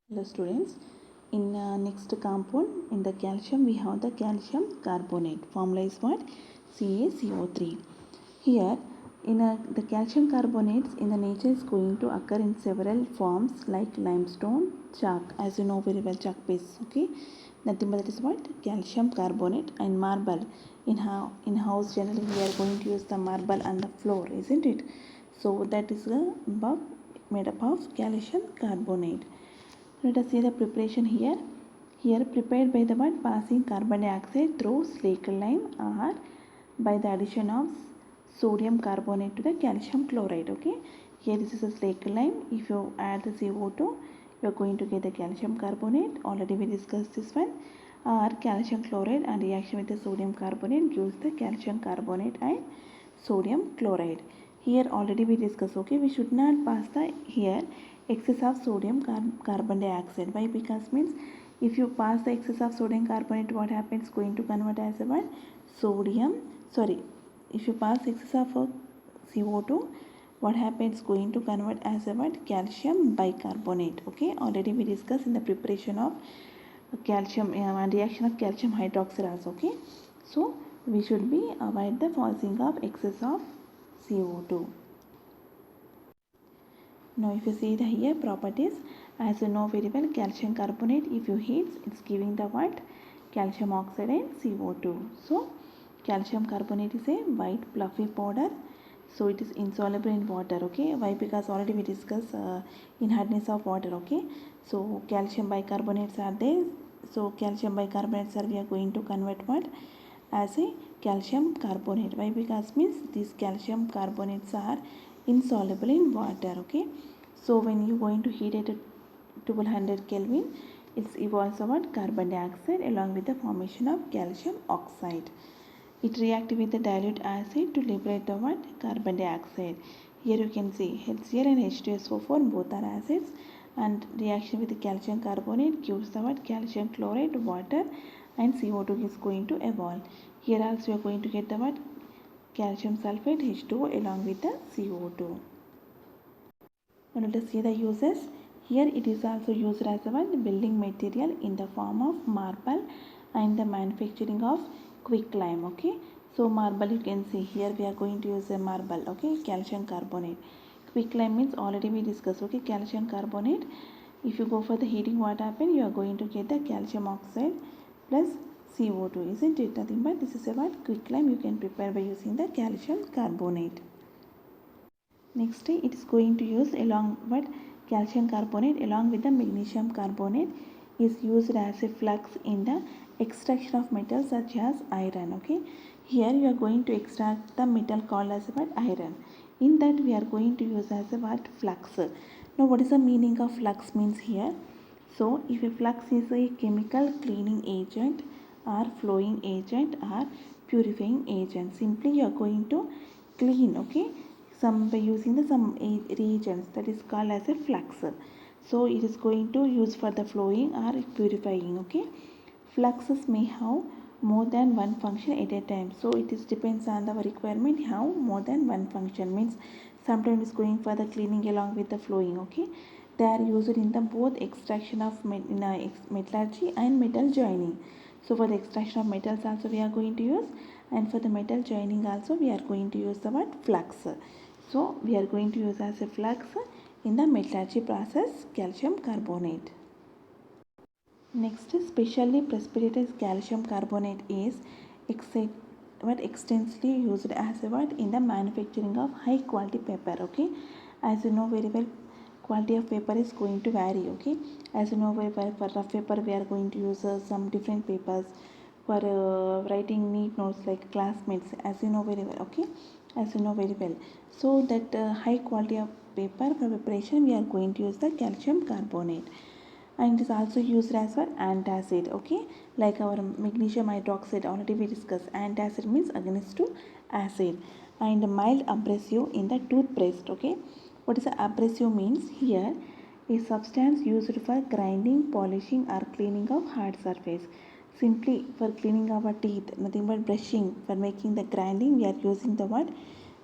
Hello students, in next compound in the calcium we have the calcium carbonate. Formula is what? CaCO3. Here in the calcium carbonates in the nature is going to occur in several forms like limestone, chalk, as you know very well, chalk paste. Okay, nothing but that is what? Calcium carbonate and marble. In house generally we are going to use the marble on the floor, isn't it? So that is made up of calcium carbonate. Let us see the preparation here. Here prepared by the one passing carbon dioxide through Slaker lime or by the addition of sodium carbonate to the calcium chloride. Okay. Here this is a Slaker lime. If you add the CO2, you are going to get the calcium carbonate. Already we discussed this one. Or calcium chloride and reaction with the sodium carbonate gives the calcium carbonate and sodium chloride. Here already we discussed. Okay. We should not pass the here excess of sodium carbon dioxide. Why? Because means if you pass the excess of sodium carbonate, what happens? Going to convert as a what? If you pass excess of CO2, what happens? Going to convert as a what? Calcium bicarbonate. Okay, already we discussed in the preparation of calcium and reaction of calcium hydroxide also. Okay, so we should be avoid the passing of excess of CO2. Now if you see the here properties, as you know very well, calcium carbonate if you heat, it's giving the what? Calcium oxide and CO2. So calcium carbonate is a white fluffy powder. So it is insoluble in water. Okay, why? Because already we discussed in hardness of water. Okay, so calcium bicarbonates are there. So calcium bicarbonates are we are going to convert what as a calcium carbonate. Why? Because means these calcium carbonates are insoluble in water. Okay, so when you going to heat it at 1200 Kelvin, it evolves about carbon dioxide along with the formation of calcium oxide. It reacts with the dilute acid to liberate the what? Carbon dioxide. Here you can see HCl and H2SO4 both are acids, and reaction with the calcium carbonate gives the what? Calcium chloride, water, and CO2 is going to evolve. Here also you are going to get the what? Calcium sulfate H2O along with the CO2. Now let us see the uses. Here it is also used as a building material in the form of marble and the manufacturing of quicklime. Okay, so marble you can see here we are going to use a marble. Okay, calcium carbonate. Quicklime means already we discussed. Okay, calcium carbonate. If you go for the heating, what happen? You are going to get the calcium oxide plus CO2, isn't it? Nothing but this is about quicklime you can prepare by using the calcium carbonate. Next it is going to use along what calcium carbonate along with the magnesium carbonate is used as a flux in the extraction of metals such as iron. Okay, here you are going to extract the metal called as what? Iron. In that we are going to use as a what? Flux. Now what is the meaning of flux means here? So if a flux is a chemical cleaning agent or flowing agent or purifying agent, simply you are going to clean. Okay, some by using the some reagents, that is called as a flux. So it is going to use for the flowing or purifying. Okay, fluxes may have more than one function at a time, so it is depends on the requirement have more than one function. Means sometimes it's going for the cleaning along with the flowing. Okay, they are used in the both extraction of metallurgy and metal joining. So for the extraction of metals also we are going to use, and for the metal joining also we are going to use the word flux. So we are going to use as a flux in the metallurgy process calcium carbonate. Next, specially precipitated calcium carbonate is extensively used as a what in the manufacturing of high quality paper. Okay, as you know very well, quality of paper is going to vary. Okay, as you know very well, for rough paper we are going to use some different papers. For writing neat notes like classmates, as you know very well. Okay, as you know very well, so that high quality of paper for preparation we are going to use the calcium carbonate, and it is also used as for antacid. Okay, like our magnesium hydroxide already we discussed, antacid means against to acid, and mild abrasive in the toothpaste. Okay, what is the abrasive means here? A substance used for grinding, polishing or cleaning of hard surface. Simply for cleaning our teeth, nothing but brushing, for making the grinding we are using the what?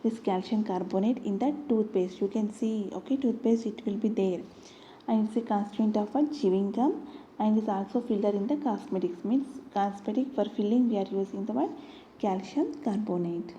This calcium carbonate in the toothpaste. You can see, okay, toothpaste it will be there. and it's a constituent of a chewing gum and is also filler in the cosmetics. Means cosmetic for filling we are using the word calcium carbonate.